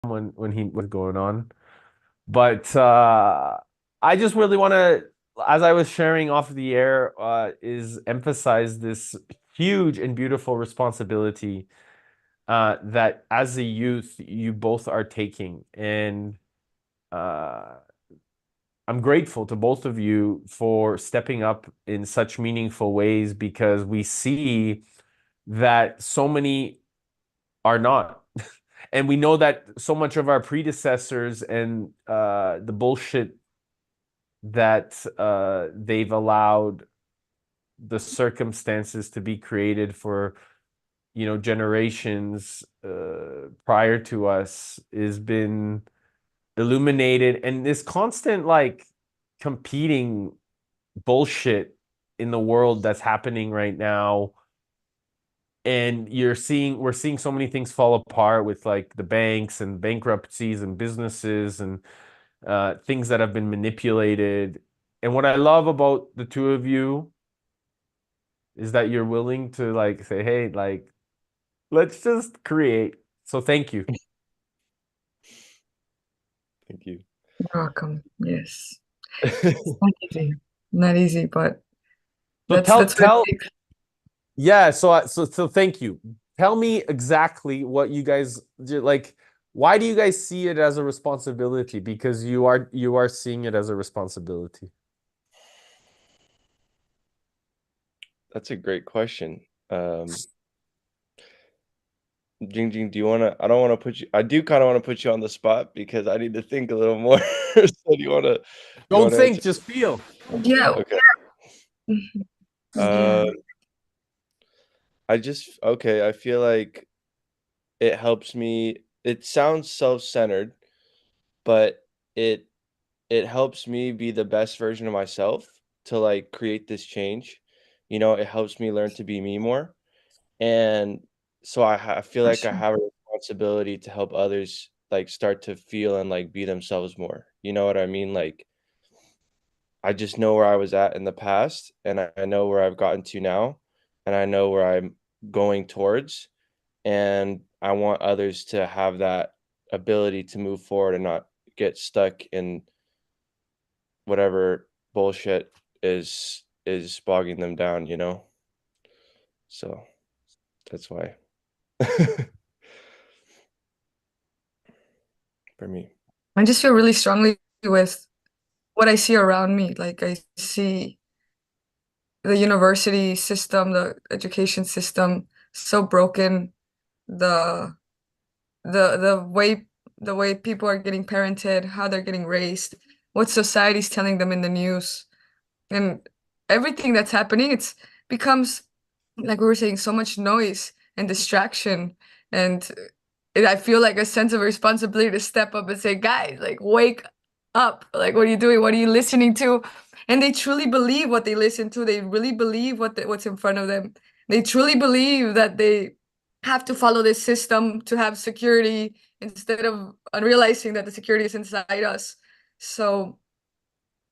when he was going on. But I just really want to, as I was sharing off the air, is emphasize this huge and beautiful responsibility that as a youth you both are taking, and uh, I'm grateful to both of you for stepping up in such meaningful ways because we see that so many are not. And we know that so much of our predecessors and the bullshit that they've allowed the circumstances to be created for, generations prior to us has been illuminated, and this constant like competing bullshit in the world that's happening right now. And we're seeing so many things fall apart with like the banks and bankruptcies and businesses and things that have been manipulated. And what I love about the two of you is that you're willing to like say, hey, like, let's just create. So thank you. Thank you. You're welcome. Yes. It's not easy. Not easy, but So that's what it takes. yeah, so thank you. Tell me exactly what you guys like. Why do you guys see it as a responsibility? Because you are seeing it as a responsibility. That's a great question. Jing Jing, do you wanna I don't wanna put you I do kinda wanna put you on the spot because I need to think a little more. So do you Don't wanna answer? think, just feel. Yeah. Okay. Mhm. Uh, Yeah. okay, I feel like it helps me it sounds self-centered, but it it helps me be the best version of myself to, like, create this change. It helps me learn to be me more, and so I feel For like I sure. have a responsibility to help others, like, start to feel and, like, be themselves more. You know what I mean? Like, I just know where I was at in the past, and I know where I've gotten to now, and I know where I'm going towards, and I want others to have that ability to move forward and not get stuck in whatever bullshit is bogging them down, you know? So, that's why. For me. I just feel really strongly with what I see around me. Like I see the university system, the education system so broken, the the way people are getting parented, how they're getting raised, what society's telling them in the news, and everything that's happening, it's becomes like we were saying, so much noise and distraction, and I feel like a sense of responsibility to step up and say, guys, like wake up, like what are you doing, what are you listening to? And they truly believe what they listen to. They really believe what's in front of them. They truly believe that they have to follow this system to have security instead of realizing that the security is inside us. So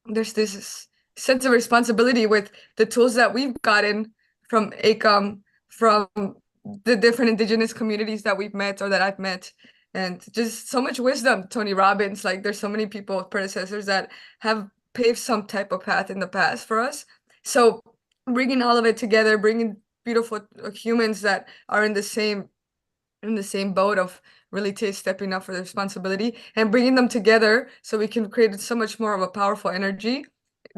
there's this sense of responsibility with the tools that we've gotten from ACOM, from the different indigenous communities that we've met or that I've met, and just so much wisdom. Tony Robbins, like there's so many people, predecessors that have paved some type of path in the past for us. So bringing all of it together, bringing beautiful humans that are in the same boat of really stepping up for the responsibility and bringing them together so we can create so much more of a powerful energy.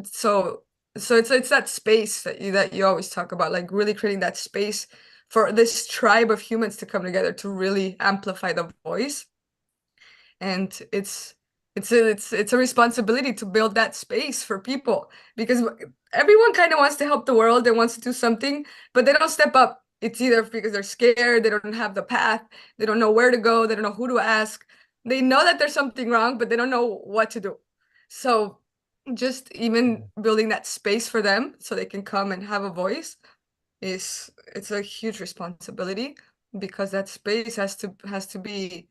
So it's that space that you always talk about, like really creating that space for this tribe of humans to come together to really amplify the voice. And it's a responsibility to build that space for people because everyone kind of wants to help the world and wants to do something, but they don't step up. It's either because they're scared, they don't have the path, they don't know where to go, they don't know who to ask. They know that there's something wrong, but they don't know what to do. So just even building that space for them so they can come and have a voice is it's a huge responsibility because that space has to be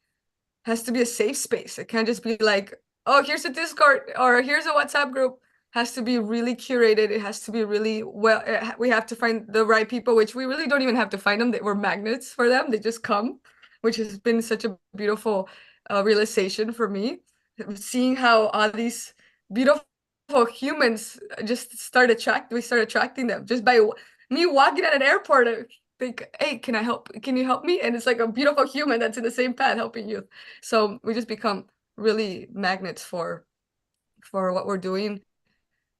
a safe space. It can't just be like, oh, here's a Discord or here's a WhatsApp group. Has to be really curated. It has to be really well. We have to find the right people, which we really don't even have to find them. We're magnets for them. They just come, which has been such a beautiful realization for me, seeing how all these beautiful humans just we start attracting them just by me walking at an airport. I think, hey, can I help? Can you help me? And it's like a beautiful human that's in the same path helping you. So we just become really magnets for what we're doing.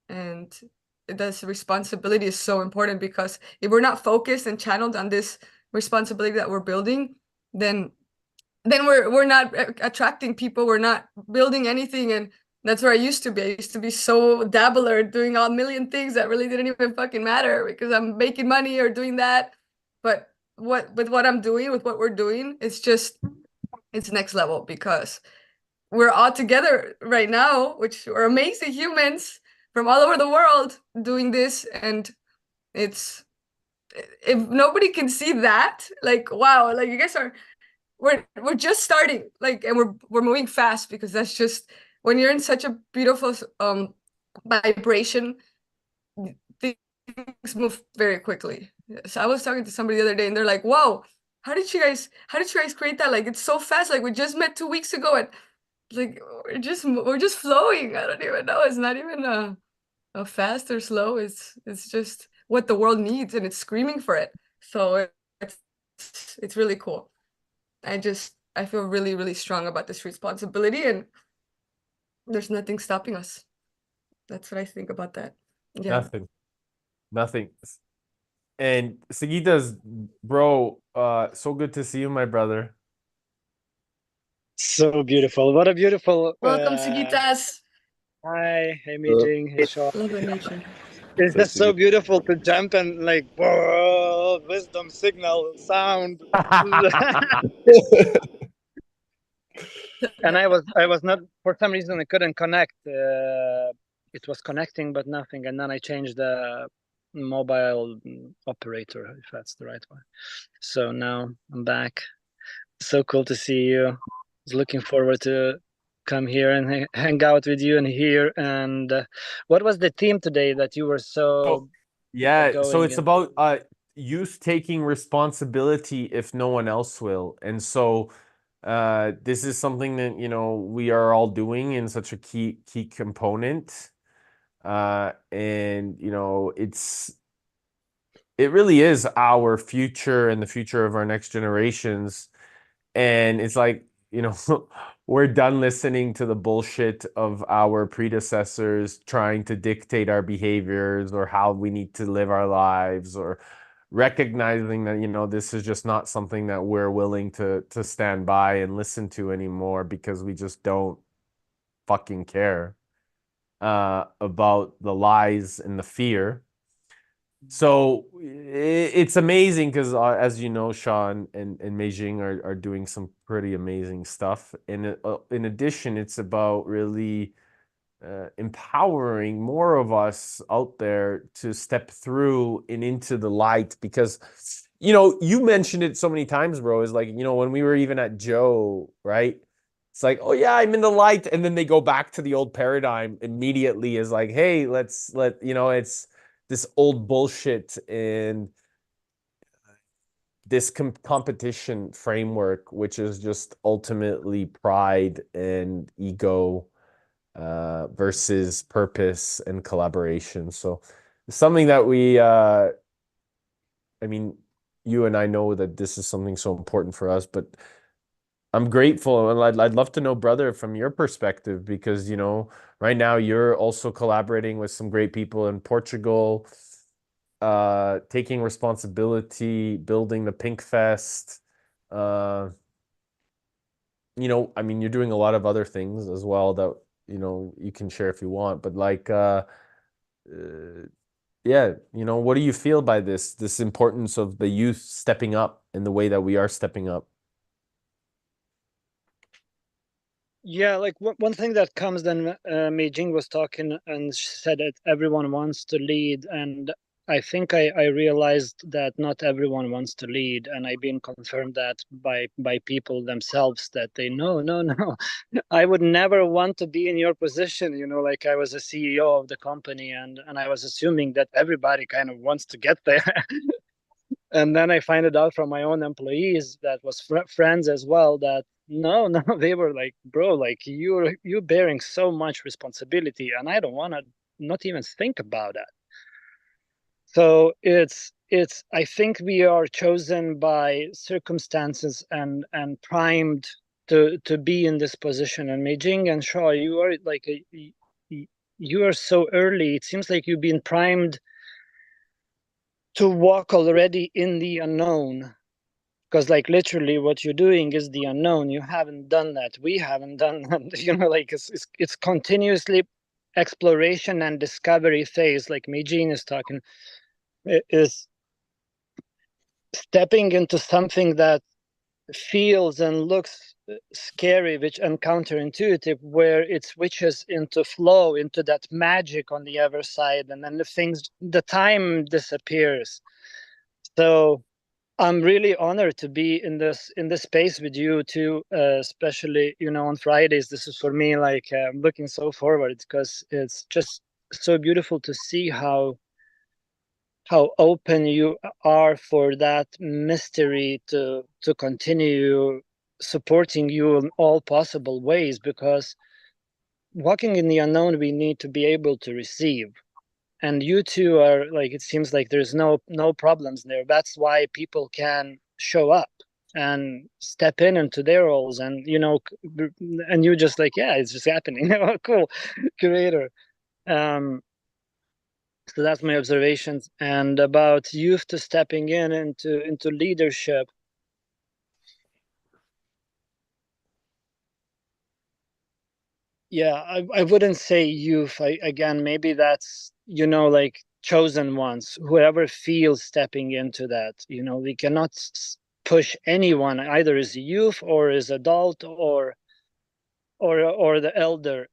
And this responsibility is so important, because if we're not focused and channeled on this responsibility that we're building, then we're not attracting people, we're not building anything. And that's where I used to be. I used to be so dabbler, doing a million things that really didn't even fucking matter because I'm making money or doing that. But what I'm doing, with what we're doing, it's next level, because we're all together right now, which are amazing humans from all over the world doing this. And it's, if nobody can see that, like, wow, like you guys are, we're just starting, like, and we're moving fast, because that's just, when you're in such a beautiful vibration, things move very quickly. So I was talking to somebody the other day, and they're like, whoa, how did you guys create that? Like, it's so fast. Like, we just met 2 weeks ago, and like we're just flowing. I don't even know. It's not even a fast or slow. It's just what the world needs, and it's screaming for it. So it's really cool. I feel really, really strong about this responsibility, and there's nothing stopping us. That's what I think about that. Yeah. Nothing. And Seguitas, bro, so good to see you, my brother. So beautiful. What a beautiful Welcome, Sigitas. hi, hey meeting, hey Sean. Love and nature. It's just so beautiful to jump and like whoa, wisdom signal sound. And I was not, for some reason I couldn't connect. It was connecting but nothing, and then I changed the mobile operator, if that's the right one. So now I'm back. So cool to see you. Was looking forward to come here and hang out with you and here. And what was the theme today that you were so yeah, so it's in? about youth taking responsibility if no one else will. And so this is something that, you know, we are all doing in such a key component. And you know, it really is our future and the future of our next generations. And it's like, you know, we're done listening to the bullshit of our predecessors trying to dictate our behaviors or how we need to live our lives, or recognizing that, you know, this is just not something that we're willing to stand by and listen to anymore, because we just don't fucking care about the lies and the fear. So it's amazing because, as you know, Sean and Meijing are doing some pretty amazing stuff. And in addition, it's about really empowering more of us out there to step through and into the light. Because, you know, you mentioned it so many times, bro, is like, you know, when we were even at Joe, right? It's like, oh yeah, I'm in the light. And then they go back to the old paradigm immediately, is like, hey, you know, it's this old bullshit and this competition framework, which is just ultimately pride and ego versus purpose and collaboration. So something that I mean, you and I know that this is something so important for us, but I'm grateful, and I'd love to know, brother, from your perspective, because, you know, right now you're also collaborating with some great people in Portugal, taking responsibility, building the Pink Fest. You know, I mean, you're doing a lot of other things as well that, you know, you can share if you want, but like, yeah, you know, what do you feel by this importance of the youth stepping up in the way that we are stepping up? Yeah, like one thing that comes then, Mei Jing was talking and said that everyone wants to lead, and I think I realized that not everyone wants to lead, and I've been confirmed that by people themselves, that they no, I would never want to be in your position. You know, like I was a CEO of the company, and I was assuming that everybody kind of wants to get there. And then I find it out from my own employees that was friends as well, that no, they were like, bro, like you're bearing so much responsibility, and I don't want to not even think about that. So it's I think we are chosen by circumstances and primed to be in this position. And Meijing and Shaw, you are like you are so early. It seems like you've been primed to walk already in the unknown, because like literally what you're doing is the unknown. You haven't done that. We haven't done that. You know, like it's continuously exploration and discovery phase, like Meijing is talking. It is stepping into something that feels and looks scary, which and counterintuitive, where it switches into flow, into that magic on the other side, and then the time disappears. So I'm really honored to be in this space with you too, especially, you know, on Fridays. This is for me like I'm looking so forward, because it's just so beautiful to see how open you are for that mystery to continue supporting you in all possible ways. Because walking in the unknown, we need to be able to receive, and you two are like, it seems like there's no problems there. That's why people can show up and step into their roles, and you know, and you just like, yeah, it's just happening. Oh, cool. Creator. So that's my observations. And about youth to stepping into leadership. Yeah, I wouldn't say youth. Again, maybe that's, you know, like chosen ones, whoever feels stepping into that. You know, we cannot push anyone, either as a youth or as adult or the elder.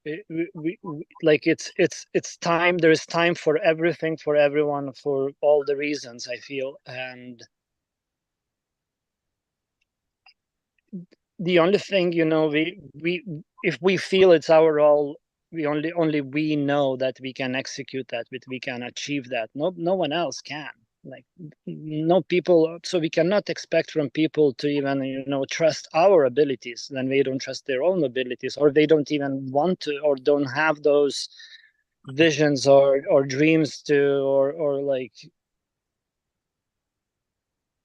Like it's time. There is time for everything, for everyone, for all the reasons, I feel. And the only thing, you know, we if we feel it's our role, we only we know that we can execute that, we can achieve that. No one else can. Like, no people. So we cannot expect from people to even, you know, trust our abilities when they don't trust their own abilities, or they don't even want to, or don't have those visions or dreams to, or like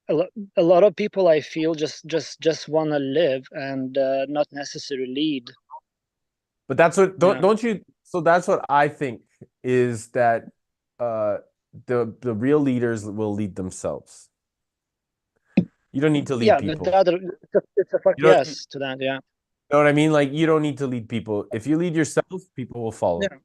a lot of people, I feel, just want to live and not necessarily lead. But that's what Yeah. don't you? So that's what I think is that uh, the real leaders will lead themselves. You don't need to lead Yeah, people. the other, it's a fuck You don't, yes to that. Yeah. know what I mean? Like, you don't need to lead people. If you lead yourself, people will follow. Yeah.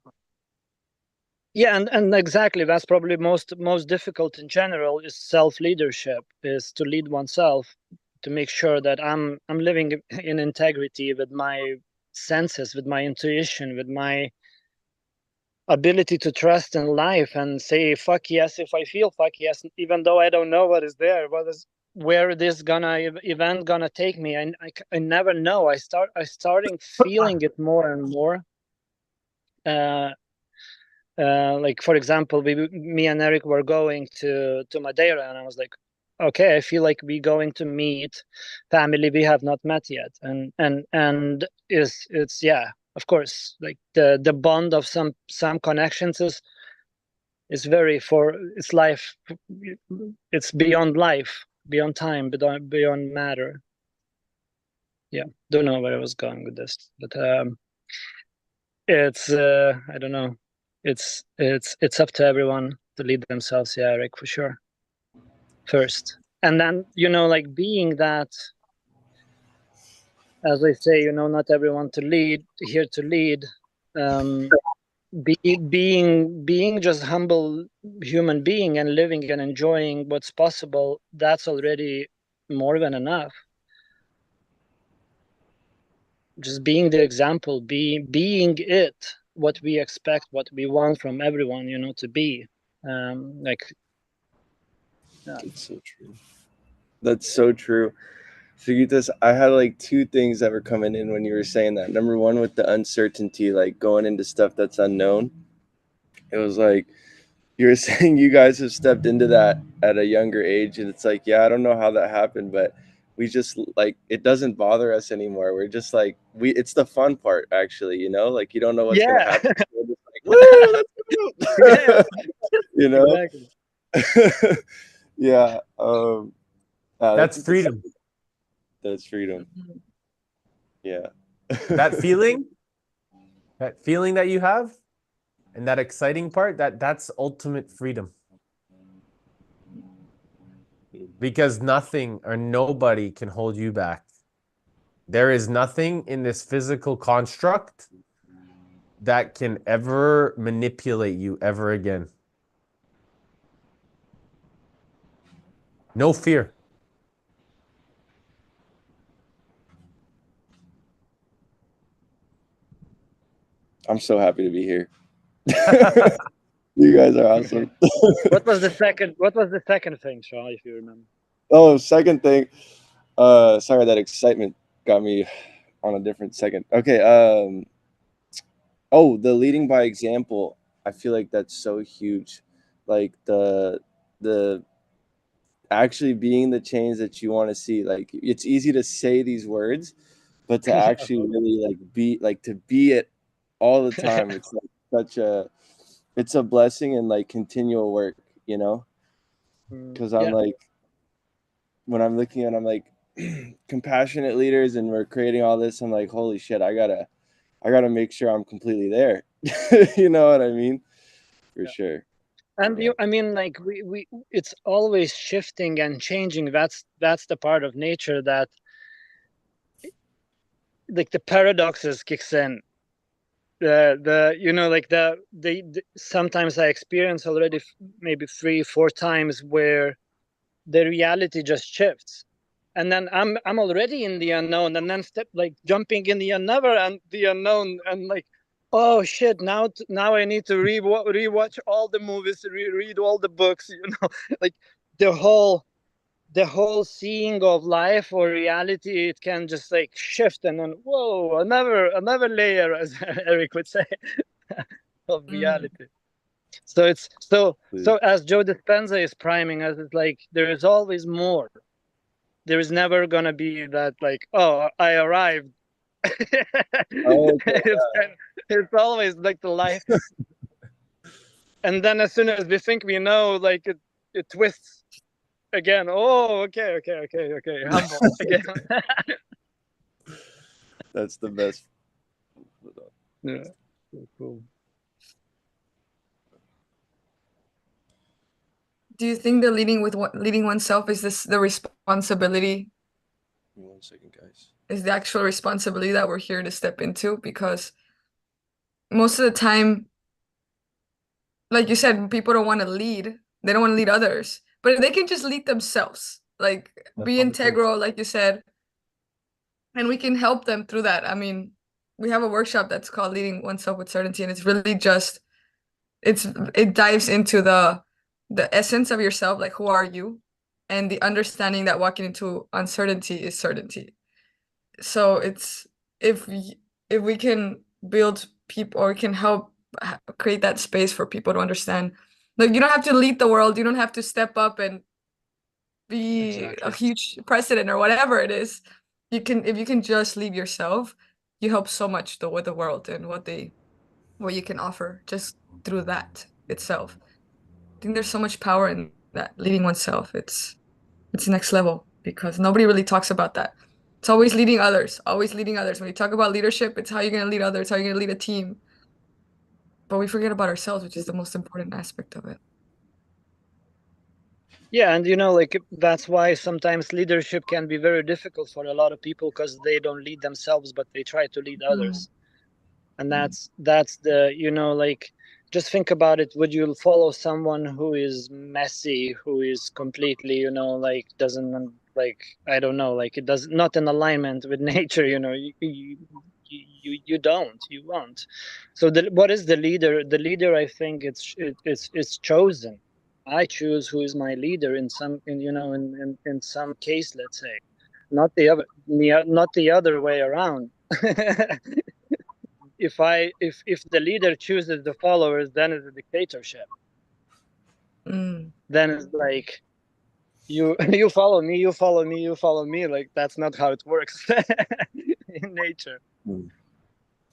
Yeah, and exactly, that's probably most difficult in general, is self-leadership, is to lead oneself, to make sure that I'm living in integrity with my senses, with my intuition, with my ability to trust in life and say fuck yes if I feel fuck yes, even though I don't know what is there, where this event gonna take me. I never know. I starting feeling it more and more. Like, for example, me and Eric were going to Madeira, and I was like, okay, I feel like we going to meet family we have not met yet, and it's yeah, of course, like the bond of some connections is very, for it's life, it's beyond life, beyond time, beyond matter. Yeah, don't know where I was going with this, but it's I don't know, it's up to everyone to lead themselves. Yeah, Eric, for sure, first. And then, you know, like being that, as I say, you know, not everyone to lead, here to lead. Being just humble human being and living and enjoying what's possible, that's already more than enough. Just being the example, being it, what we expect, what we want from everyone, you know, to be. Like, yeah. It's so true. That's so true. Figuitas, I had like two things that were coming in when you were saying that. Number one, with the uncertainty, like going into stuff that's unknown. It was like, you were saying you guys have stepped into that at a younger age, and it's like, yeah, I don't know how that happened, but we just like, it doesn't bother us anymore. We're just like, it's the fun part, actually, you know, like you don't know what's gonna Yeah. happen. We're just like, woo, let's Yeah, go. You know? exactly. Yeah. That's That's freedom. that's freedom. Mhm. Yeah. That feeling, that feeling that you have, and that exciting part, that's ultimate freedom. Because nothing or nobody can hold you back. There is nothing in this physical construct that can ever manipulate you ever again. No fear. I'm so happy to be here. You guys are awesome. What was the second thing, Shaw, if you remember? Oh, second thing. Sorry, that excitement got me on a different second. Okay. Oh, the leading by example. I feel like that's so huge. Like the actually being the change that you want to see. Like it's easy to say these words, but to actually really to be it all the time, it's like such a it's a blessing and like continual work, you know? Because I'm Yeah. like, when I'm looking at, I'm like, compassionate leaders, and we're creating all this. I'm like, holy shit, I gotta make sure I'm completely there. You know what I mean? For Yeah. sure. And Yeah. I mean, like we it's always shifting and changing. That's the part of nature that, like, the paradoxes kicks in. The you know, like the sometimes I experience already maybe 3-4 times where the reality just shifts, and then I'm already in the unknown, and then jumping in the unknown, and like, oh shit, now I need to rewatch all the movies, read all the books, you know. Like the whole seeing of life or reality, it can just like shift, and then whoa, another layer, as Eric would say, of Mm. reality. So it's so as Joe Dispenza is priming us, it's like there is always more. There is never gonna be that, like, oh, I arrived. Oh, okay. It's always like the life, and then as soon as we think we know, like it twists again. Oh, okay, humble again. That's the best. Yeah, so cool. Do you think the leading oneself is the responsibility, Give me 1 second, guys. is the actual responsibility that we're here to step into? Because most of the time, like you said, people don't want to lead. They don't want to lead others, but they can just lead themselves. Like That's be all it takes. integral, like you said, and we can help them through that. I mean, we have a workshop that's called Leading Oneself with Certainty, and it's really just it dives into the essence of yourself, like who are you, and the understanding that walking into uncertainty is certainty. So it's if if we can build people, or we can help create that space for people to understand, like you don't have to lead the world, you don't have to step up and be a Exactly. huge president or whatever it is. You can, if you can just lead yourself, you help so much with the world and what you can offer just through that itself. I think there's so much power in that, leading oneself. It's next level because nobody really talks about that. It's always leading others, always leading others. When you talk about leadership, it's how you're going to lead others, how you're going to lead a team. But we forget about ourselves, which is the most important aspect of it. Yeah, and you know, like that's why sometimes leadership can be very difficult for a lot of people, because they don't lead themselves, but they try to lead others. And that's the, you know, like, just think about it. Would you follow someone who is messy, who is completely, you know, like doesn't, like, I don't know, like it does not in alignment with nature, you know? You won't. So what is the leader? The leader, I think it's chosen. I choose who is my leader in some, in some case, let's say, not the other way around. If the leader chooses the followers, then it's a dictatorship. then it's like you you follow me, you follow me, you follow me. Like that's not how it works in nature. Mm.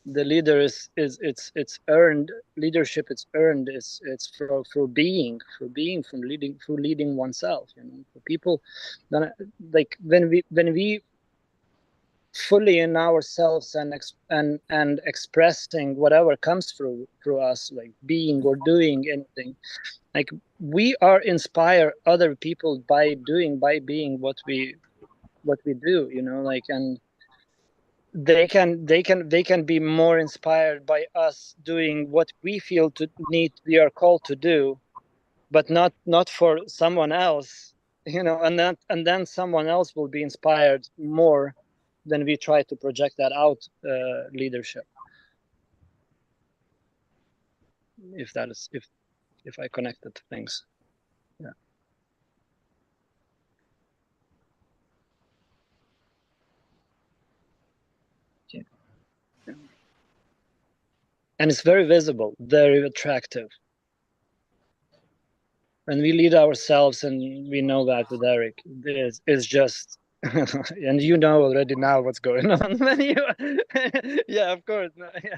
The leader is it's earned leadership. It's earned. It's through being from leading through leading oneself. You know, for people, then like when we fully in ourselves and expressing whatever comes through us, like being or doing anything, like we are inspire other people by being what we do, you know, like, and they can be more inspired by us doing what we feel we are called to do, but not for someone else, you know, and then someone else will be inspired more than we try to project that out, leadership, if that is if I connected things. Yeah. Yeah. And it's very visible, very attractive. When we lead ourselves, and we know that with Eric, it's just, and you know already now what's going on. When you, yeah, of course, no, yeah,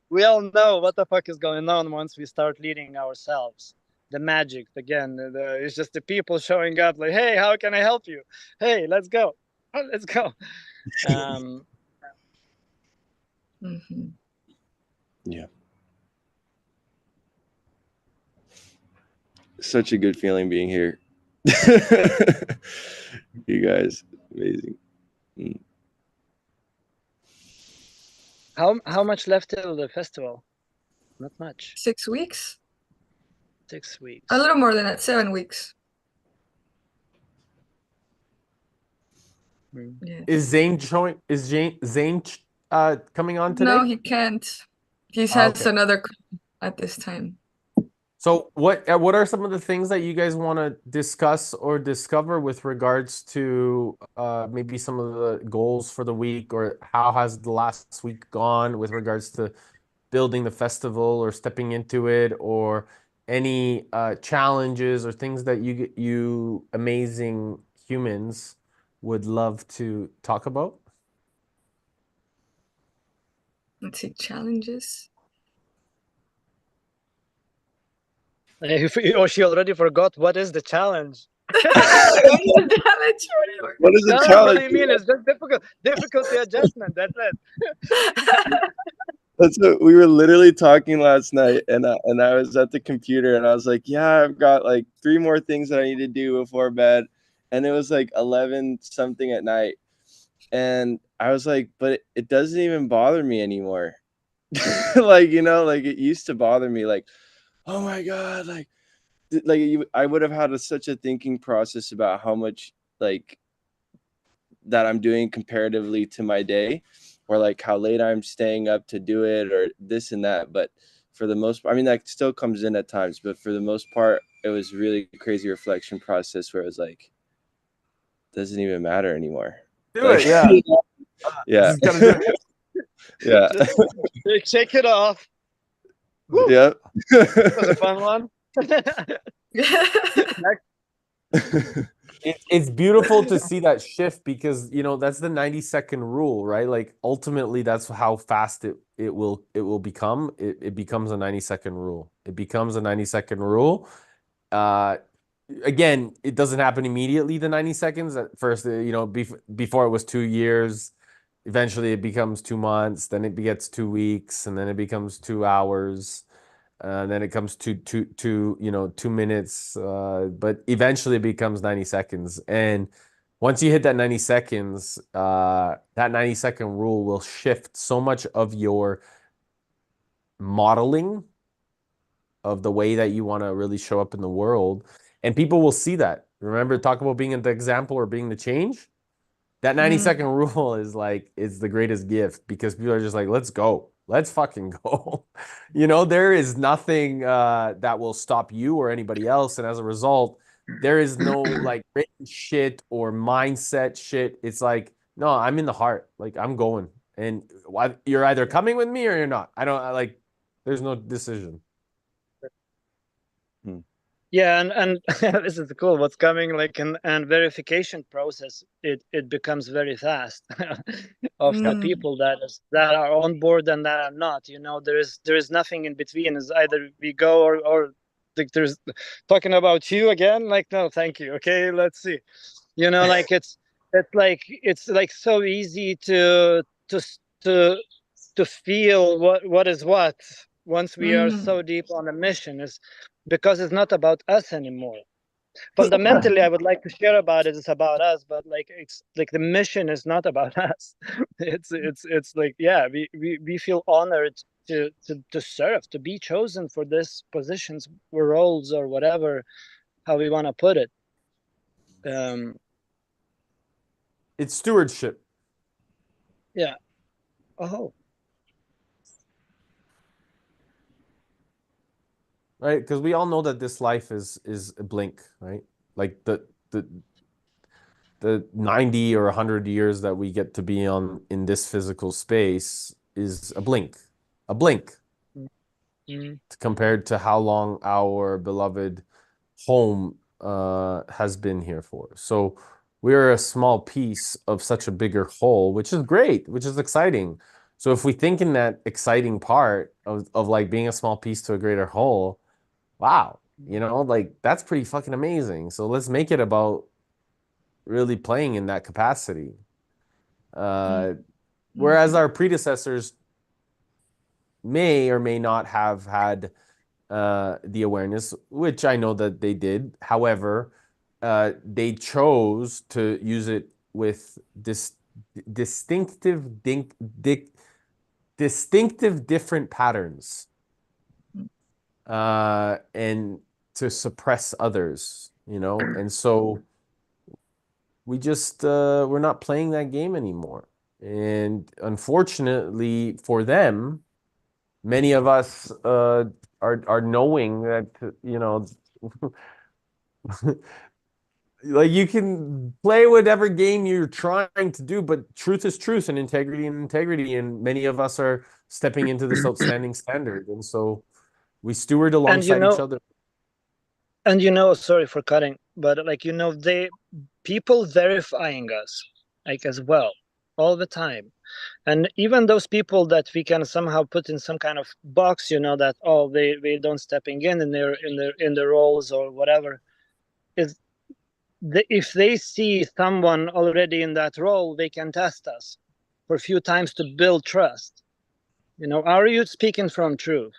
we all know what the fuck is going on once we start leading ourselves. The magic again, it's just the people showing up, like, hey, how can I help you? Hey, let's go, let's go. Yeah. Such a good feeling being here. You guys, amazing. Mm. How much left till the festival? Not much. 6 weeks? 6 weeks. A little more than that, 7 weeks. Yeah. Is Zane join? Is Zane coming on today? No, he can't. He has another call at this time. So what are some of the things that you guys want to discuss or discover with regards to maybe some of the goals for the week, or how has the last week gone with regards to building the festival or stepping into it, or any challenges or things that you amazing humans would love to talk about? Let's see, challenges. Oh, she already forgot what is the challenge. What is the challenge? What is the No, challenge? what do you mean? It's just difficulty adjustment. That's it. That's what we were literally talking last night, and I was at the computer, and I was like, yeah, I've got like 3 more things that I need to do before bed, and it was like 11 something at night, and I was like, but it doesn't even bother me anymore. Like, you know, like it used to bother me, like, oh my God, like I would have had such a thinking process about how much like that I'm doing comparatively to my day, or like how late I'm staying up to do it, or this and that. But for the most part, I mean, that still comes in at times, but for the most part, it was really crazy reflection process where it was like, doesn't even matter anymore. Do Like, it, yeah. Yeah. Just gotta do it. Yeah. Shake it off. Yeah. That was a fun one. It's beautiful to see that shift, because you know that's the 90-second rule, right? Like ultimately that's how fast it will become. It becomes a 90-second rule. It becomes a 90-second rule. Again, it doesn't happen immediately, the 90 seconds. At first, you know, before it was 2 years. Eventually it becomes 2 months, then it gets 2 weeks, and then it becomes 2 hours. And then it comes to 2 minutes, but eventually it becomes 90 seconds. And once you hit that 90 seconds, that 90-second rule will shift so much of your modeling of the way that you want to really show up in the world. And people will see that. Remember, talk about being the example or being the change. That 90-second rule is like, it's the greatest gift, because people are just like, let's go. Let's fucking go. You know, there is nothing that will stop you or anybody else. And as a result, there is no like written shit or mindset shit. It's like, no, I'm in the heart. Like, I'm going. And you're either coming with me or you're not. There's no decision. Yeah, and this is cool. What's coming, like, and verification process, it becomes very fast of the people that are on board and that are not. You know, there is nothing in between. Is either we go or like there's talking about you again. Like, no, thank you. Okay, let's see. You know, like it's like so easy to to to feel what is what once we are so deep on a mission is because it's not about us anymore. Fundamentally, I would like to share about it. It's about us, but like it's like the mission is not about us. It's like, yeah, we feel honored to serve, to be chosen for this positions or roles or whatever, how we want to put it. It's stewardship. Yeah. Oh. Right? Because we all know that this life is a blink, right? Like the 90 or 100 years that we get to be on in this physical space is a blink. A blink. Compared to how long our beloved home has been here for. So we're a small piece of such a bigger whole, which is great, which is exciting. So if we think in that exciting part of like being a small piece to a greater whole, wow, you know, like that's pretty fucking amazing. So let's make it about really playing in that capacity. Whereas our predecessors may or may not have had the awareness, which I know that they did. However, they chose to use it with this distinctive, distinctive different patterns, and to suppress others, you know. And so we just we're not playing that game anymore. And unfortunately for them, many of us are knowing that, you know, like you can play whatever game you're trying to do, but truth is truth and integrity, and many of us are stepping into this outstanding standard, and so we steward And alongside each other. And you know, sorry for cutting, but like, you know, people verifying us like as well all the time. And even those people that we can somehow put in some kind of box, you know, that, oh, they don't stepping in their roles or whatever, is if they see someone already in that role, they can test us for a few times to build trust. You know, are you speaking from truth?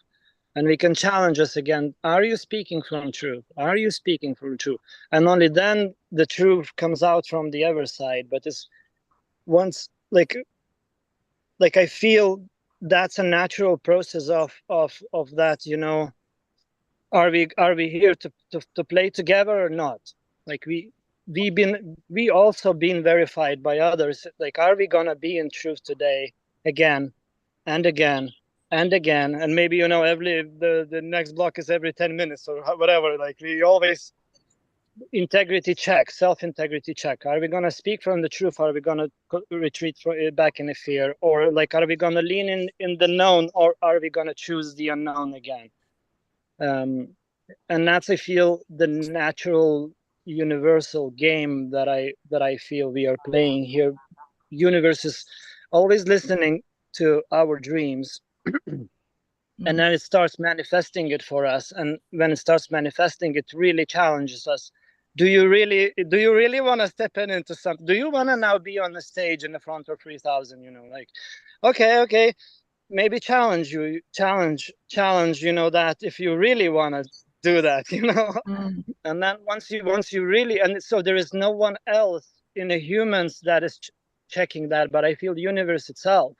And we can challenge us again. Are you speaking from truth? Are you speaking from truth? And only then the truth comes out from the other side. But it's once like I feel that's a natural process of that, you know. Are we here to play together or not? Like we also been verified by others. Like, are we gonna be in truth today again and again and again? And maybe, you know, the next block is every 10 minutes or whatever. Like, we always integrity check, self-integrity check. Are we gonna speak from the truth? Are we gonna retreat back in the fear? Or like, are we gonna lean in the known, or are we gonna choose the unknown again? And that's, I feel, the natural universal game that I feel we are playing here. Universe is always listening to our dreams, and then it starts manifesting it for us. And when it starts manifesting, it really challenges us. Do you really want to step into something? Do you want to now be on the stage in the front of 3,000? You know, like, okay, maybe challenge, you know, that if you really want to do that, you know. And then once you really, and so there is no one else in the humans that is checking that, but I feel the universe itself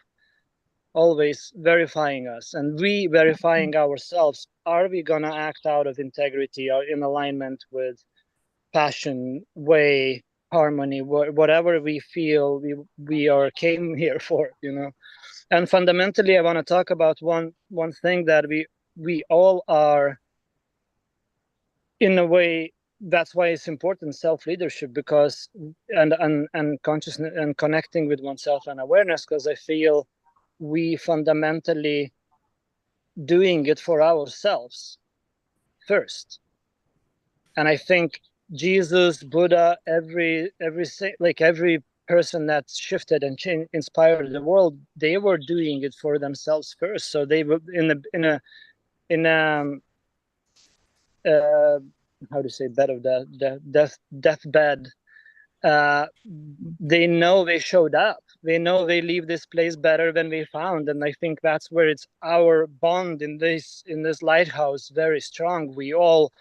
always verifying us, and we verifying ourselves. Are we gonna act out of integrity or in alignment with passion, way, harmony, whatever we feel we are came here for, you know? And fundamentally, I want to talk about one thing that we all are, in a way. That's why it's important, self-leadership, because and consciousness and connecting with oneself and awareness, because I feel we fundamentally doing it for ourselves first. And I think Jesus, Buddha, every like every person that shifted and inspired the world, they were doing it for themselves first. So they were in how to say, bed of deathbed. They know they showed up. They know they leave this place better than they found, and I think that's where it's our bond in this lighthouse very strong. We all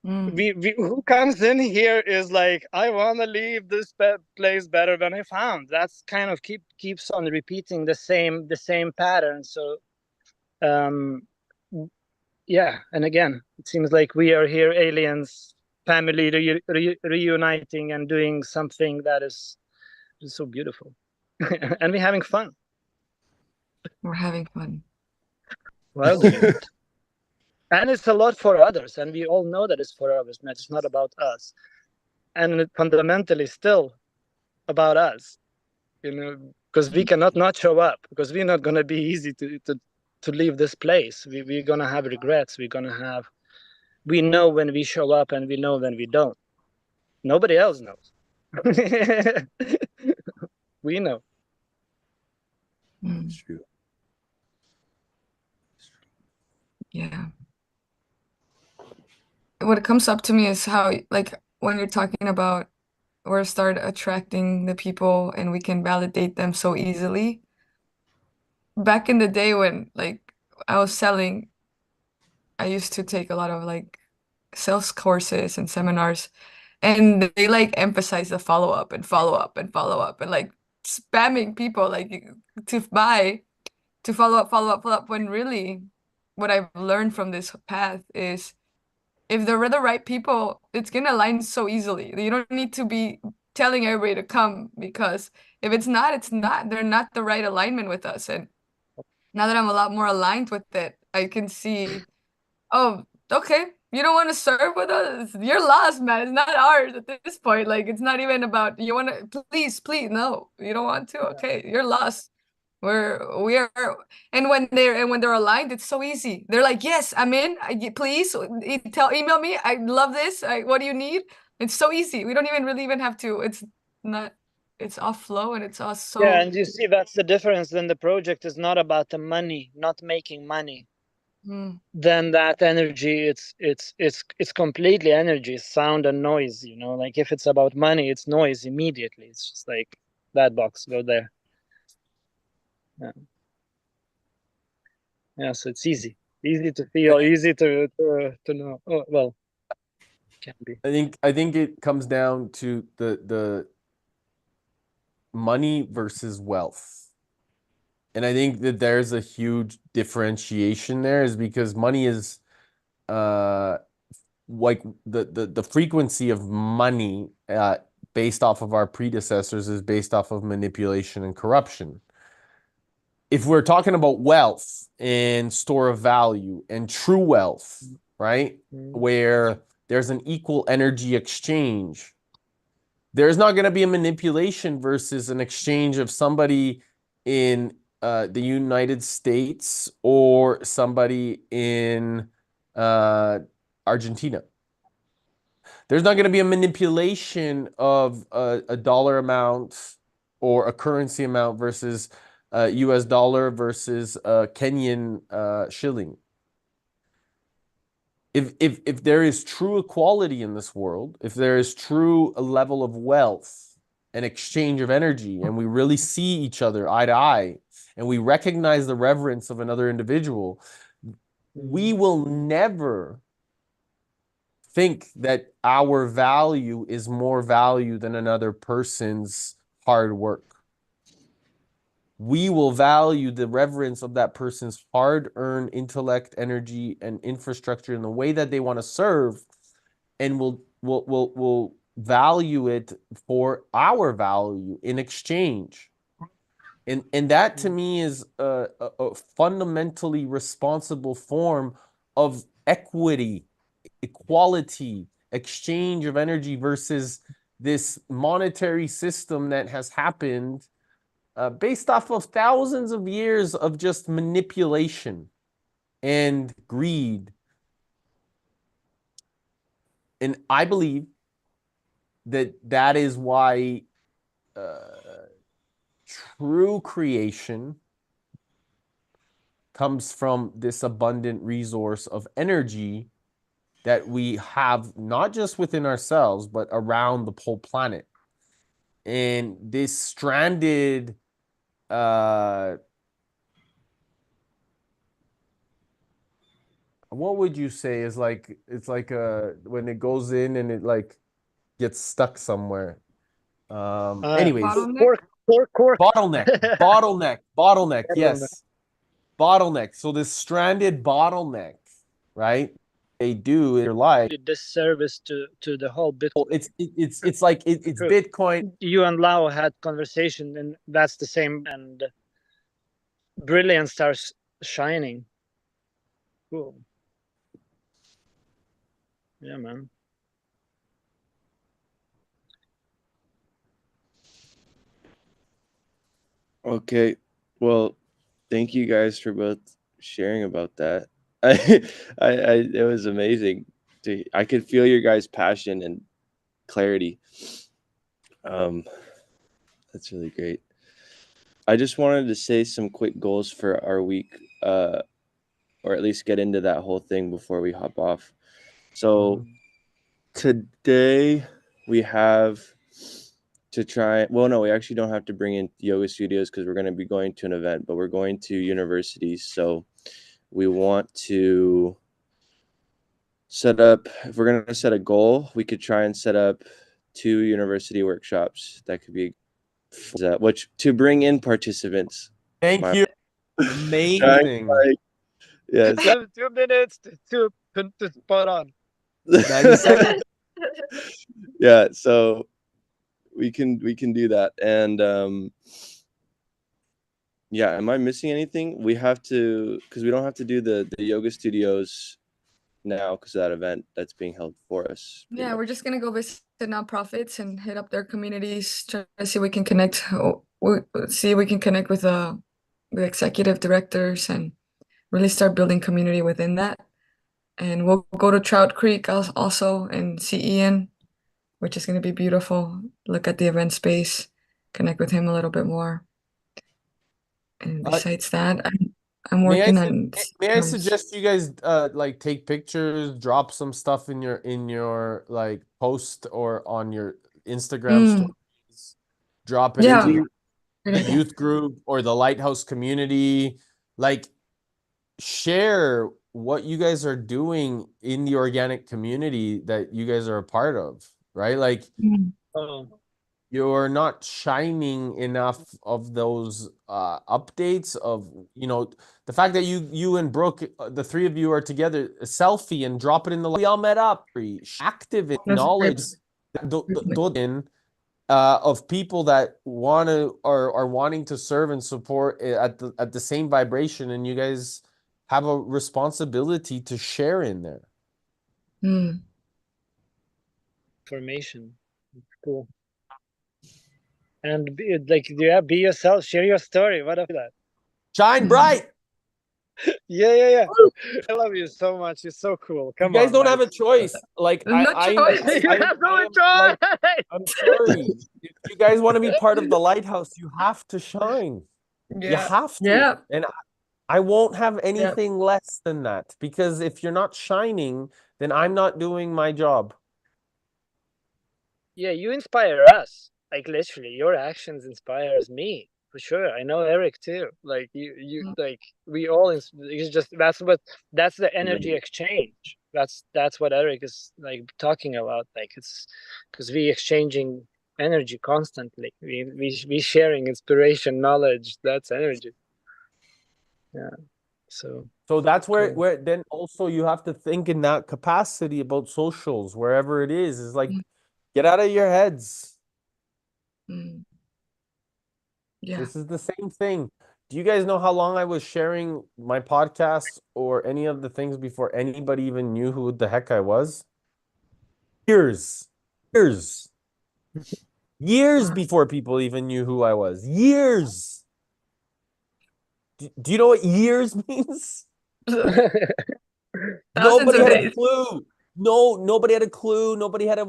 we who comes in here is like, I want to leave this place better than I found. That's kind of keeps on repeating the same pattern. So yeah, and again, it seems like we are here, aliens, family reuniting and doing something that is so beautiful. And we're having fun We're having fun. while doing it. And it's a lot for others, and we all know that it's for others, and it's not about us. And it fundamentally still about us, you know, because we cannot not show up, because we're not going to be easy to leave this place. We're going to have regrets. We know when we show up, and we know when we don't. Nobody else knows. We know. It's true. Yeah. What comes up to me is how, like, when you're talking about or start attracting the people and we can validate them so easily. Back in the day when, like, I was selling, I used to take a lot of, like, sales courses and seminars, and they, like, emphasize the follow-up and follow-up and follow-up and, like, spamming people, like, to buy, to follow up, follow up, follow up, when really what I've learned from this path is if they're the right people, it's gonna align so easily. You don't need to be telling everybody to come, because if it's not, it's not. They're not the right alignment with us. And now that I'm a lot more aligned with it, I can see, oh, okay, you don't want to serve with us? You're lost, man. It's not ours at this point. Like, it's not even about you want to, please, please, no, you don't want to. Okay, you're lost. We are, and when they're aligned, it's so easy. They're like, yes, I'm in. Please email me. I love this. What do you need? It's so easy. We don't even really even have to. It's not. It's off flow, and it's all so. Yeah, and you see that's the difference. Then the project is not about the money, not making money. Then that energy, it's completely energy, sound and noise. You know, like if it's about money, it's noise immediately. It's just like that box, go there. Yeah. Yeah, so it's easy to feel, easy to know. Oh, well, can be. I think it comes down to the money versus wealth. And I think that there's a huge differentiation there, is because money is like the frequency of money based off of our predecessors is based off of manipulation and corruption. If we're talking about wealth and store of value and true wealth, right, where there's an equal energy exchange, there's not going to be a manipulation versus an exchange of somebody in the United States or somebody in Argentina. There's not going to be a manipulation of a dollar amount or a currency amount versus US dollar versus Kenyan shilling. If there is true equality in this world, if there is true a level of wealth and exchange of energy, and we really see each other eye to eye, and we recognize the reverence of another individual, we will never think that our value is more value than another person's hard work. We will value the reverence of that person's hard-earned intellect, energy, and infrastructure in the way that they want to serve, and we'll value it for our value in exchange. And that to me is a fundamentally responsible form of equity, equality, exchange of energy versus this monetary system that has happened based off of thousands of years of just manipulation and greed. And I believe that is why true creation comes from this abundant resource of energy that we have not just within ourselves, but around the whole planet. And this stranded what would you say is like, it's like when it goes in and it like gets stuck somewhere. Anyways, Bottleneck? Cork. bottleneck, yes. Bottleneck. So this stranded bottleneck, right? They do in your life. Disservice to the whole Bitcoin. It's like it's True. Bitcoin. You and Lau had conversation, and that's the same. And brilliance starts shining. Cool. Yeah, man. Okay. Well, thank you guys for both sharing about that. It was amazing. I could feel your guys' passion and clarity. That's really great. I just wanted to say some quick goals for our week, or at least get into that whole thing before we hop off. So today we have to try. Well, no, we actually don't have to bring in yoga studios because we're going to be going to an event, but we're going to universities. So we want to set up, if we're going to set a goal, we could try and set up 2 university workshops that could be which to bring in participants. Thank you. Amazing. Yes. 2 minutes to spot on. 90 seconds. Yeah, so we can do that. And yeah, am I missing anything? We have to, because we don't have to do the yoga studios now because of that event that's being held for us. Yeah, we're just gonna go visit nonprofits and hit up their communities, try to see if we can connect. See if we can connect with the executive directors and really start building community within that. And we'll go to Trout Creek also and see Ian, which is gonna be beautiful. Look at the event space, connect with him a little bit more. And besides that, I'm working on. May I suggest you guys like take pictures, drop some stuff in your like post or on your Instagram stories, drop it into your youth group or the Lighthouse community. Like, share what you guys are doing in the organic community that you guys are a part of, right? Like, you're not shining enough of those updates of, the fact that you and Brooke, the 3 of you are together, a selfie and drop it in the, we all met up, active in knowledge of people that want to are wanting to serve and support at the same vibration, and you guys have a responsibility to share in there. Information. Cool. And be yourself, share your story. What of that? Shine bright. Yeah. I love you so much. You're so cool. Come on. You guys don't have a choice. Like, I'm sorry. If you guys want to be part of the Lighthouse, you have to shine. You have to. Yeah. And I won't have anything less than that, because if you're not shining, then I'm not doing my job. Yeah, you inspire us. Like, literally, your actions inspires me for sure. I know Eric too. Like you like we all. It's just that's the energy exchange. That's what Eric is like talking about. Like, it's because we exchanging energy constantly. We sharing inspiration, knowledge. That's energy. Yeah. So that's where then also you have to think in that capacity about socials, wherever it is like, get out of your heads. Yeah. This is the same thing. Do you guys know how long I was sharing my podcast or any of the things before anybody even knew who the heck I was? Years before people even knew who I was. Years. Do you know what years means? Nobody had a clue. No, nobody had a clue. Nobody had a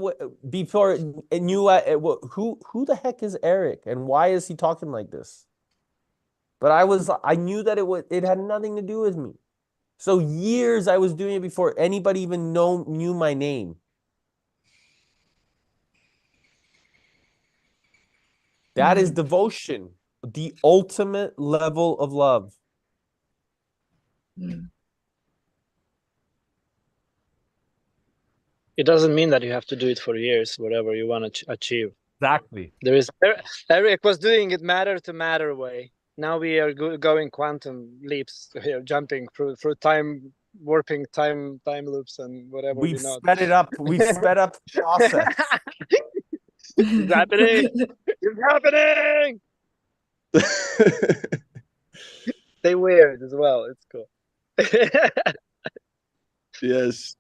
before knew who the heck is Eric and why is he talking like this? But I knew that it had nothing to do with me. So years I was doing it before anybody even knew my name. That is devotion, the ultimate level of love. It doesn't mean that you have to do it for years, whatever you want to achieve. Exactly. There is Eric was doing it matter to matter way. Now we are going quantum leaps here, jumping through time, warping time loops and whatever. We've sped it up. We've sped up the process. It's happening. It's happening. They weird as well. It's cool. Yes.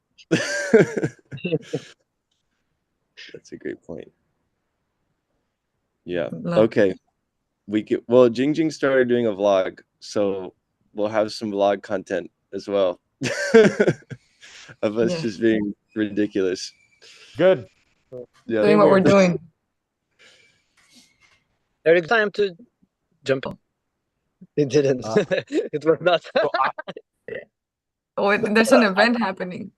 That's a great point. Yeah. Okay. Jing started doing a vlog, so we'll have some vlog content as well of us just being ridiculous. Good. Yeah. Doing what we're doing. There is time to jump on. It didn't. It was not. Oh, there's an event happening.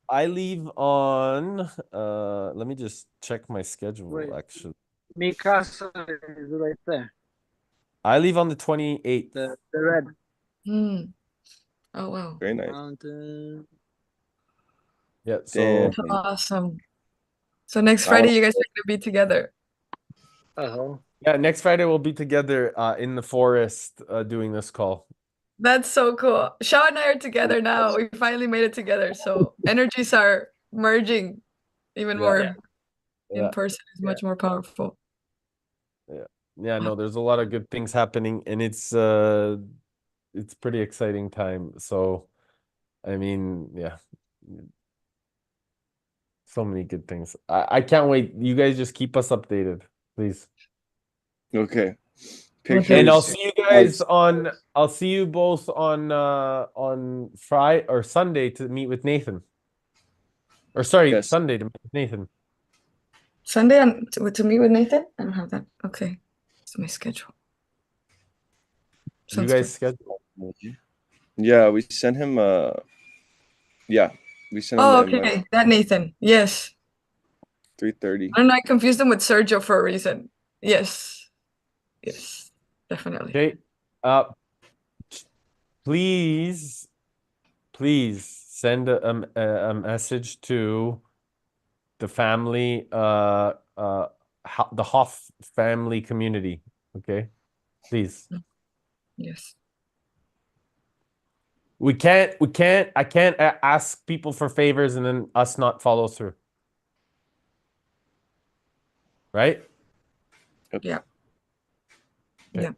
I leave on let me just check my schedule. Wait. Actually. Mikasa is right there. I leave on the 28th. The red. Oh wow. Very nice. Mountain. Yeah, so Awesome. So next Friday you guys are gonna be together. yeah, next Friday we'll be together in the forest doing this call. That's so cool. Shaw and I are together now. We finally made it together. So energies are merging even more in person. Is much more powerful. Yeah, no, there's a lot of good things happening and it's pretty exciting time. So I mean, yeah. So many good things. I can't wait. You guys just keep us updated, please. Okay. And I'll see you guys I'll see you both on Friday or Sunday to meet with Nathan. Or sorry, Sunday to meet with Nathan. Sunday to meet with Nathan? I don't have that. Okay. It's my schedule. You guys schedule. Yeah, we sent him we sent him okay. That Nathan. Yes. 3:30. I don't know, I confused him with Sergio for a reason. Yes. Yes, definitely. Okay. Please send a message to the family, the Hoff family community. Okay, please. Yes. I can't ask people for favors and then us not follow through. Right? Yeah. Okay. Yeah.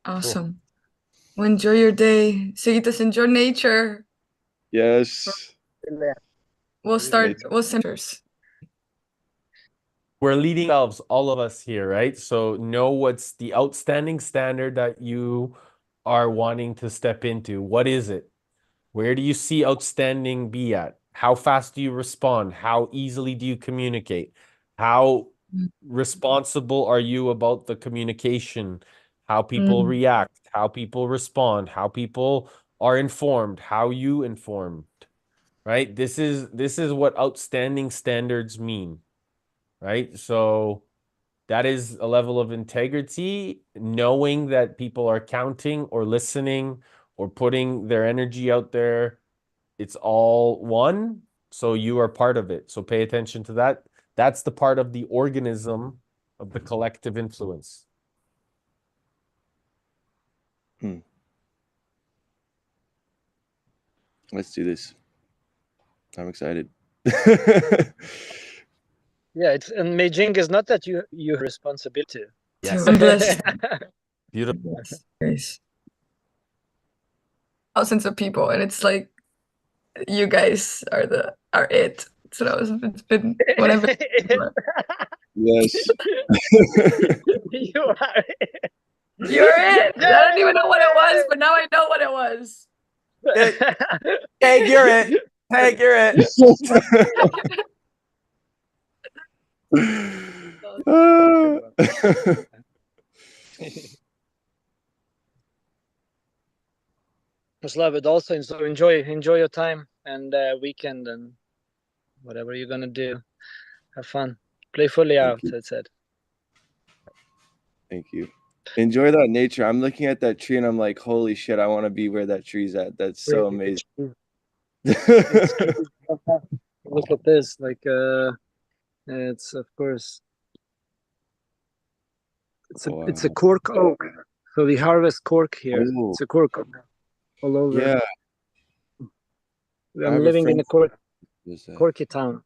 Awesome. Well, enjoy your day. Seguitas, enjoy nature. Yes. We'll send pictures. We're leading ourselves, all of us here, right? So know what's the outstanding standard that you are wanting to step into. What is it? Where do you see outstanding be at? How fast do you respond? How easily do you communicate? How responsible are you about the communication? How people react, how people respond, how people are informed, how you informed, right? This is what outstanding standards mean, right? So that is a level of integrity, knowing that people are counting or listening or putting their energy out there. It's all one, so you are part of it. So pay attention to that. That's the part of the organism of the collective influence. Let's do this. I'm excited. Yeah, and Beijing is not that you responsibility. Yes. I'm blessed. Beautiful. Yes. Thousands of people, and it's like you guys are it. So it's been whatever. Yes. You are it. You're it. I don't even know what it was, but now I know what it was. Hey, you're it. Hey, you're it. Just love it. Also, so enjoy your time and weekend and whatever you're gonna do. Have fun. Play fully out. you. That's it. Thank you. Enjoy that nature. I'm looking at that tree and I'm like, holy shit, I want to be where that tree's at. That's so amazing. Look at this. Like it's of course it's a cork oak. So we harvest cork here. Oh. It's a cork oak all over. Yeah. I'm living in a corky town.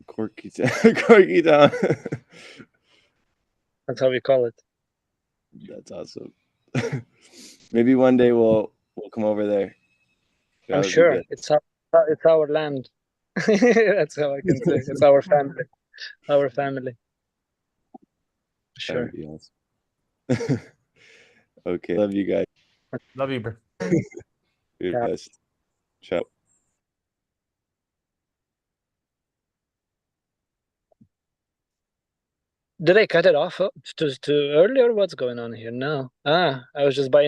Corky town. That's how we call it. That's awesome. Maybe one day we'll come over there. I'm sure it's our land. That's how I can say. It's our family. Our family. Sure. That would be awesome. Okay. Love you guys. Love you, bro. You're the best. Ciao. Did I cut it off too early or what's going on here? No. I was just buying